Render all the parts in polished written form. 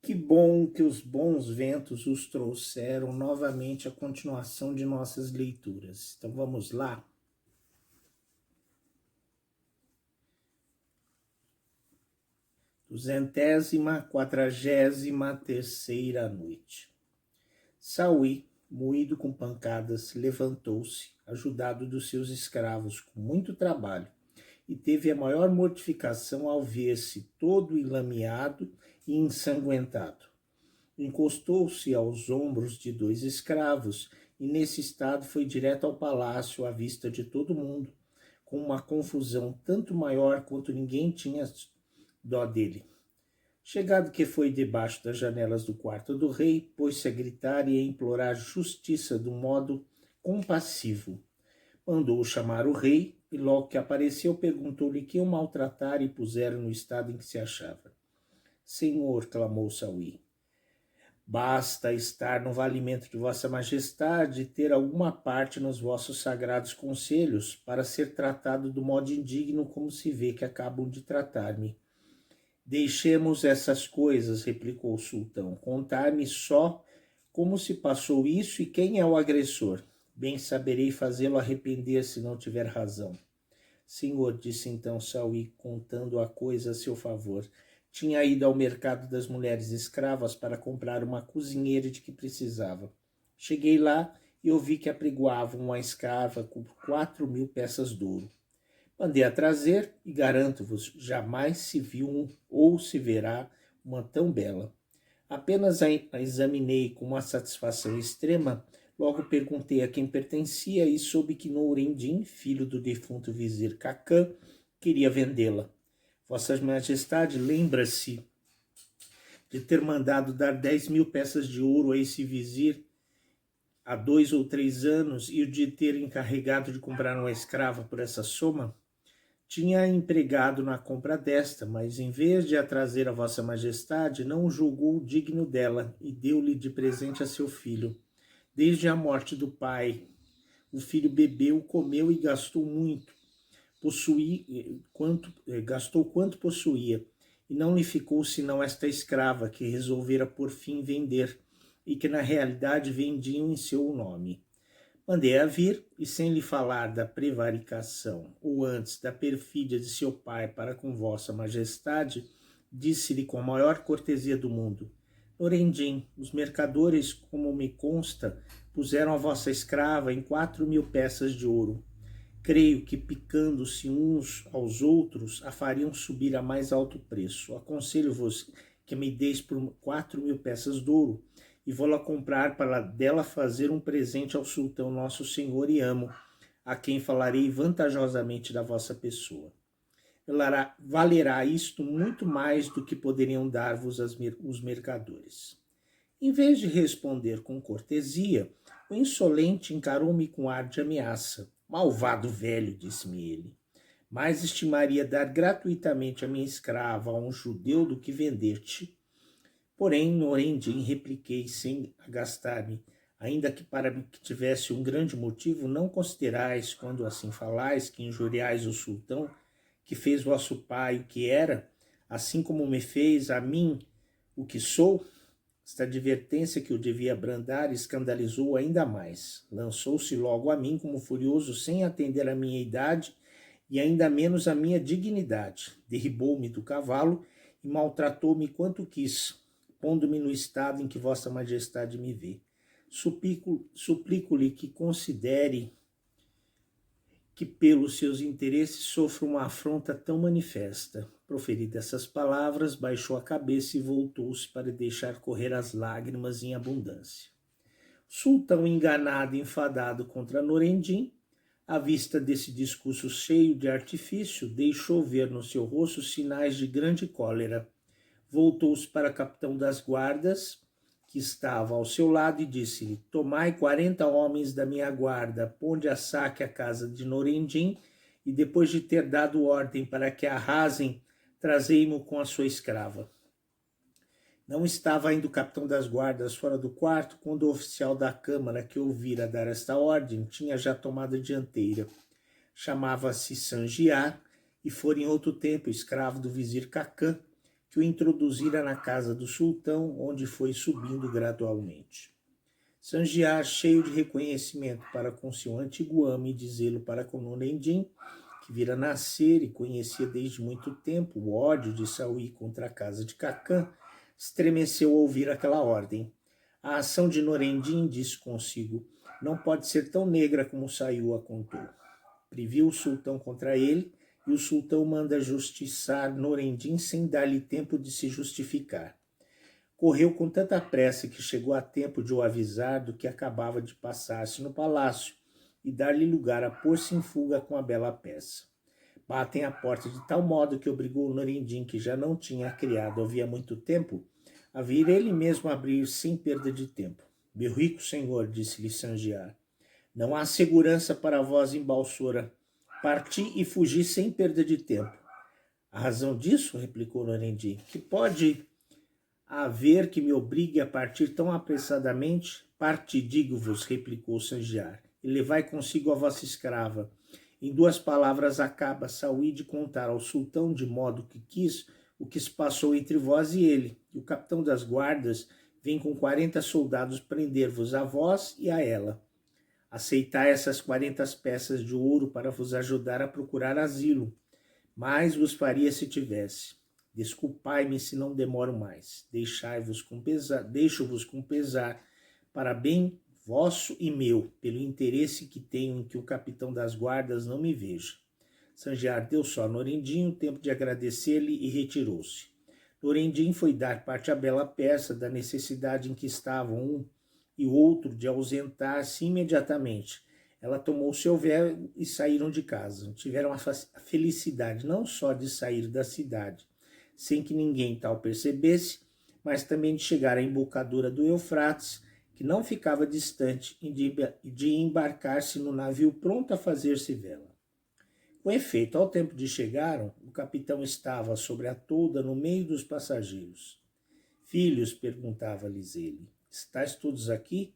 Que bom que os bons ventos os trouxeram novamente à continuação de nossas leituras. Então vamos lá. Duzentésima, quadragésima terceira noite. Saui, moído com pancadas, levantou-se, ajudado dos seus escravos, com muito trabalho, e teve a maior mortificação ao ver-se todo enlameado e ensanguentado. Encostou-se aos ombros de dois escravos e nesse estado foi direto ao palácio à vista de todo mundo, com uma confusão tanto maior quanto ninguém tinha dó dele. Chegado que foi debaixo das janelas do quarto do rei, pôs-se a gritar e a implorar justiça de um modo compassivo. Mandou chamar o rei e logo que apareceu perguntou-lhe que o maltratara e pusera no estado em que se achava. Senhor, clamou Saui, basta estar no valimento de vossa majestade e ter alguma parte nos vossos sagrados conselhos para ser tratado do modo indigno como se vê que acabam de tratar-me. Deixemos essas coisas, replicou o sultão, contar-me só como se passou isso e quem é o agressor. Bem saberei fazê-lo arrepender se não tiver razão. Senhor, disse então Saui, contando a coisa a seu favor, tinha ido ao mercado das mulheres escravas para comprar uma cozinheira de que precisava. Cheguei lá e ouvi que apregoavam uma escrava com 4.000 peças de ouro. Mandei a trazer e garanto-vos, jamais se viu ou se verá uma tão bela. Apenas a examinei com uma satisfação extrema, logo perguntei a quem pertencia e soube que Noureddin, filho do defunto vizir Cacã, queria vendê-la. Vossa Majestade lembra-se de ter mandado dar 10.000 peças de ouro a esse vizir há 2 ou 3 anos e de ter encarregado de comprar uma escrava por essa soma? Tinha empregado na compra desta, mas em vez de a trazer a vossa majestade, não o julgou digno dela e deu-lhe de presente a seu filho. Desde a morte do pai, o filho bebeu, comeu e gastou muito, gastou quanto possuía, e não lhe ficou senão esta escrava que resolvera por fim vender, e que na realidade vendiam em seu nome. Mandei-a vir, e sem lhe falar da prevaricação, ou antes da perfídia de seu pai para com vossa majestade, disse-lhe com a maior cortesia do mundo, Noureddin, os mercadores, como me consta, puseram a vossa escrava em 4.000 peças de ouro. Creio que, picando-se uns aos outros, a fariam subir a mais alto preço. Aconselho-vos que me deis por 4.000 peças de ouro, e vou-la comprar para dela fazer um presente ao sultão nosso senhor e amo, a quem falarei vantajosamente da vossa pessoa. Valerá isto muito mais do que poderiam dar-vos os mercadores. Em vez de responder com cortesia, o insolente encarou-me com ar de ameaça. Malvado velho, disse-me ele, mais estimaria dar gratuitamente a minha escrava a um judeu do que vender-te. Porém, Noureddin, repliquei sem agastar-me, ainda que para que tivesse um grande motivo, não considerais, quando assim falais, que injuriais o sultão, que fez vosso pai o que era, assim como me fez a mim o que sou? Esta advertência que eu devia brandar escandalizou ainda mais. Lançou-se logo a mim como furioso, sem atender à minha idade e ainda menos à minha dignidade. Derribou-me do cavalo e maltratou-me quanto quis, pondo-me no estado em que vossa majestade me vê. Suplico-lhe que considere que pelos seus interesses sofro uma afronta tão manifesta. Proferidas essas palavras, baixou a cabeça e voltou-se para deixar correr as lágrimas em abundância. O sultão, enganado e enfadado contra Noureddin, à vista desse discurso cheio de artifício, deixou ver no seu rosto sinais de grande cólera. Voltou-se para o capitão das guardas, que estava ao seu lado, e disse-lhe, tomai 40 homens da minha guarda, ponde a saque a casa de Noureddin, e depois de ter dado ordem para que a arrasem, trazei-mo com a sua escrava. Não estava ainda o capitão das guardas fora do quarto, quando o oficial da câmara, que ouvira dar esta ordem, tinha já tomado a dianteira. Chamava-se Sangiar, e fora em outro tempo escravo do vizir Cacã, que o introduzira na casa do sultão, onde foi subindo gradualmente. Sangiar, cheio de reconhecimento para com seu antigo amo e de zelo para com Nurendin, que vira nascer e conhecia desde muito tempo o ódio de Saui contra a casa de Cacã, estremeceu ao ouvir aquela ordem. A ação de Nurendin, disse consigo, não pode ser tão negra como Saiu a contou. Previu o sultão contra ele, e o sultão manda justiçar Nurendin sem dar-lhe tempo de se justificar. Correu com tanta pressa que chegou a tempo de o avisar do que acabava de passar-se no palácio e dar-lhe lugar a pôr-se em fuga com a bela peça. Batem à porta de tal modo que obrigou Nurendin, que já não tinha criado havia muito tempo, a vir ele mesmo abrir sem perda de tempo. Meu rico senhor, disse-lhe Sangiar, não há segurança para vós em Balsora. Parti e fugi sem perda de tempo. A razão disso, replicou Nurendin, que pode haver que me obrigue a partir tão apressadamente? Parti, digo-vos, replicou Sangiar, e levai consigo a vossa escrava. Em 2 palavras acaba Saui de contar ao sultão de modo que quis o que se passou entre vós e ele, e o capitão das guardas vem com 40 soldados prender-vos a vós e a ela. Aceitai essas 40 peças de ouro para vos ajudar a procurar asilo, mais vos faria se tivesse. Desculpai-me se não demoro mais. Deixo-vos com pesar, para bem vosso e meu, pelo interesse que tenho em que o capitão das guardas não me veja. Sangiar deu só a Nurendin o tempo de agradecer-lhe e retirou-se. Nurendin foi dar parte à bela peça da necessidade em que estavam um e o outro de ausentar-se imediatamente. Ela tomou seu véu e saíram de casa. Tiveram a felicidade não só de sair da cidade, sem que ninguém tal percebesse, mas também de chegar à embocadura do Eufrates, que não ficava distante, e de embarcar-se no navio pronto a fazer-se vela. Com efeito, ao tempo de chegarem, o capitão estava sobre a tolda no meio dos passageiros. Filhos, perguntava-lhes ele, estáis todos aqui?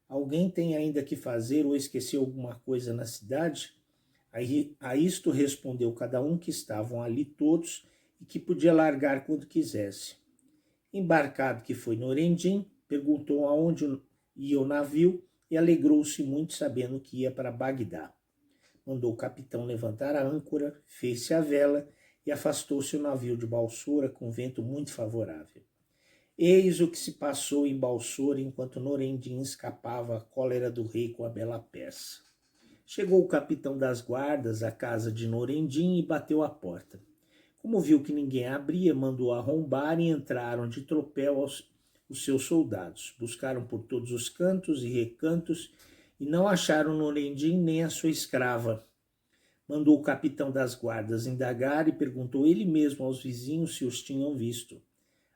Alguém tem ainda que fazer ou esqueceu alguma coisa na cidade? A isto respondeu cada um que estavam ali todos e que podia largar quando quisesse. Embarcado que foi Nurendin, perguntou aonde ia o navio e alegrou-se muito sabendo que ia para Bagdá. Mandou o capitão levantar a âncora, fez-se a vela e afastou-se o navio de Balsora com vento muito favorável. Eis o que se passou em Balsora enquanto Nurendin escapava à cólera do rei com a bela peça. Chegou o capitão das guardas à casa de Nurendin e bateu à porta. Como viu que ninguém abria, mandou arrombar e entraram de tropel os seus soldados. Buscaram por todos os cantos e recantos e não acharam Nurendin nem a sua escrava. Mandou o capitão das guardas indagar e perguntou ele mesmo aos vizinhos se os tinham visto.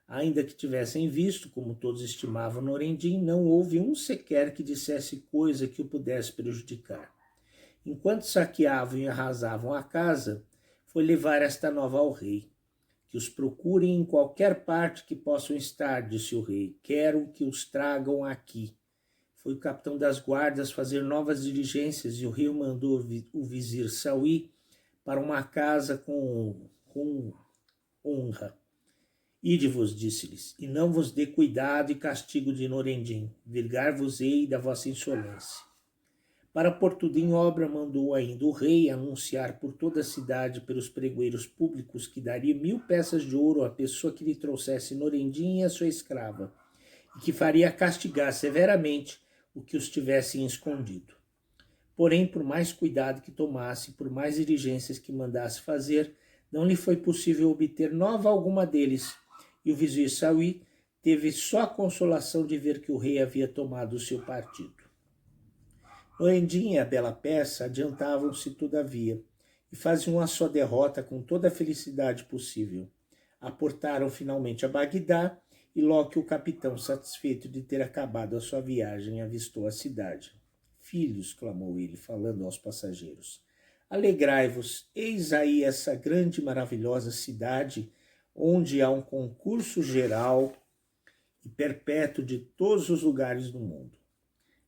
Ainda que tivessem visto, como todos estimavam Nurendin, não houve um sequer que dissesse coisa que o pudesse prejudicar. Enquanto saqueavam e arrasavam a casa, foi levar esta nova ao rei. Que os procurem em qualquer parte que possam estar, disse o rei. Quero que os tragam aqui. Foi o capitão das guardas fazer novas diligências e o rei mandou o vizir Saui para uma casa com honra. Ide-vos, disse-lhes, e não vos dê cuidado e castigo de Nurendin, virgar-vos-ei da vossa insolência. Para pôr tudo em obra, mandou ainda o rei anunciar por toda a cidade pelos pregoeiros públicos que daria 1000 peças de ouro à pessoa que lhe trouxesse Nurendin e a sua escrava, e que faria castigar severamente o que os tivessem escondido. Porém, por mais cuidado que tomasse, por mais diligências que mandasse fazer, não lhe foi possível obter nova alguma deles, e o vizir Saui teve só a consolação de ver que o rei havia tomado o seu partido. Nurendin e a bela peça adiantavam-se todavia, e faziam a sua derrota com toda a felicidade possível. Aportaram finalmente a Bagdá, e logo que o capitão, satisfeito de ter acabado a sua viagem, avistou a cidade. Filhos, clamou ele, falando aos passageiros, alegrai-vos, eis aí essa grande e maravilhosa cidade, onde há um concurso geral e perpétuo de todos os lugares do mundo.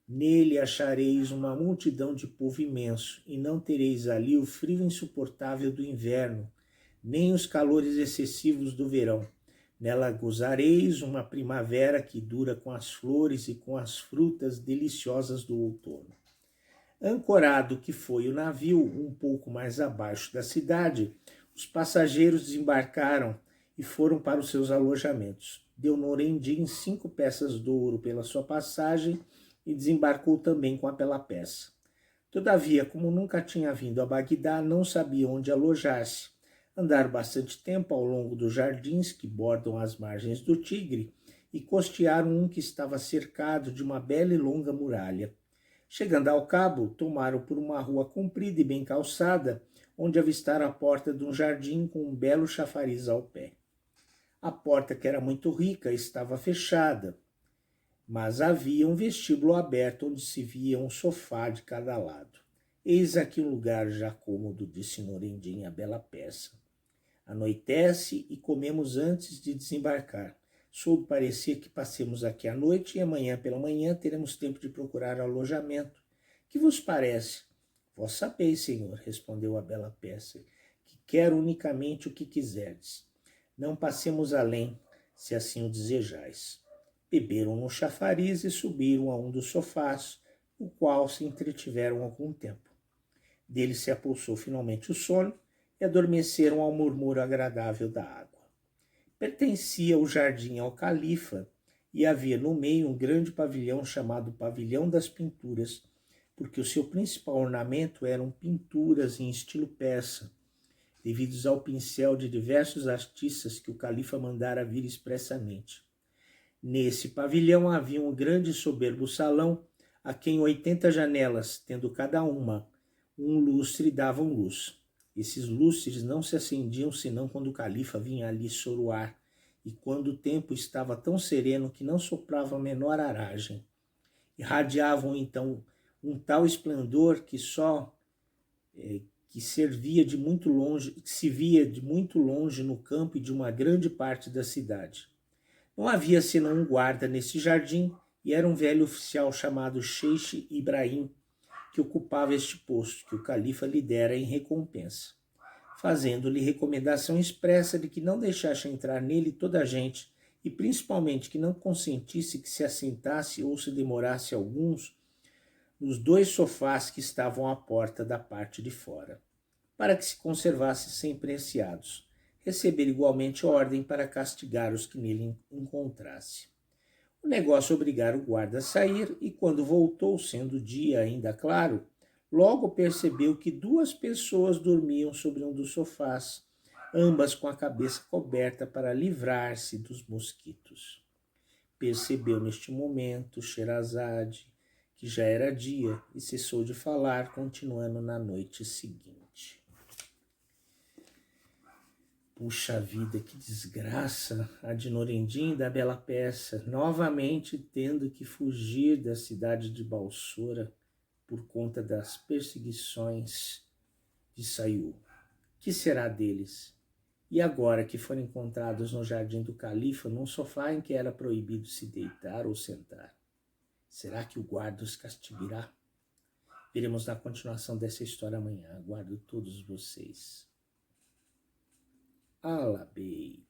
Nele achareis uma multidão de povo imenso, e não tereis ali o frio insuportável do inverno, nem os calores excessivos do verão, Nela gozareis uma primavera que dura com as flores e com as frutas deliciosas do outono. Ancorado que foi o navio um pouco mais abaixo da cidade, os passageiros desembarcaram e foram para os seus alojamentos. Deu Norendim 5 peças de ouro pela sua passagem e desembarcou também com a bela peça. Todavia, como nunca tinha vindo a Bagdá, não sabia onde alojar-se. Andaram bastante tempo ao longo dos jardins que bordam as margens do Tigre e costearam um que estava cercado de uma bela e longa muralha. Chegando ao cabo, tomaram por uma rua comprida e bem calçada, onde avistaram a porta de um jardim com um belo chafariz ao pé. A porta, que era muito rica, estava fechada, mas havia um vestíbulo aberto onde se via um sofá de cada lado. Eis aqui um lugar já cômodo, disse Norendim, a bela peça. Anoitece e comemos antes de desembarcar. Soube parecer que passemos aqui a noite e amanhã pela manhã teremos tempo de procurar alojamento. Que vos parece? Vós sabeis, senhor, respondeu a bela peça, que quero unicamente o que quiserdes. Não passemos além, se assim o desejais. Beberam no chafariz e subiram a um dos sofás, no qual se entretiveram algum tempo. Dele se apossou finalmente o sono e adormeceram ao murmúrio agradável da água. Pertencia o jardim ao califa e havia no meio um grande pavilhão chamado Pavilhão das Pinturas, porque o seu principal ornamento eram pinturas em estilo persa, devidos ao pincel de diversos artistas que o califa mandara vir expressamente. Nesse pavilhão havia um grande e soberbo salão, a quem 80 janelas, tendo cada uma um lustre, davam luz. Esses lustres não se acendiam senão quando o califa vinha ali soroar, e quando o tempo estava tão sereno que não soprava a menor aragem. Irradiavam então um tal esplendor que servia de muito longe, que se via de muito longe no campo e de uma grande parte da cidade. Não havia senão um guarda nesse jardim, e era um velho oficial chamado Sheikh Ibrahim, que ocupava este posto, que o califa lhe dera em recompensa, fazendo-lhe recomendação expressa de que não deixasse entrar nele toda a gente, e principalmente que não consentisse que se assentasse ou se demorasse alguns nos 2 sofás que estavam à porta da parte de fora, para que se conservasse sempre enseados, receber igualmente ordem para castigar os que nele encontrasse. O negócio obrigara o guarda a sair, e quando voltou, sendo dia ainda claro, logo percebeu que 2 pessoas dormiam sobre um dos sofás, ambas com a cabeça coberta para livrar-se dos mosquitos. Percebeu neste momento Sherazade que já era dia e cessou de falar, continuando na noite seguinte. Puxa vida, que desgraça a de Norendim da bela peça, novamente tendo que fugir da cidade de Balsora por conta das perseguições de Saiu. Que será deles? E agora que foram encontrados no jardim do califa, num sofá em que era proibido se deitar ou sentar? Será que o guarda os castigará? Veremos na continuação dessa história amanhã. Aguardo todos vocês. Alabei.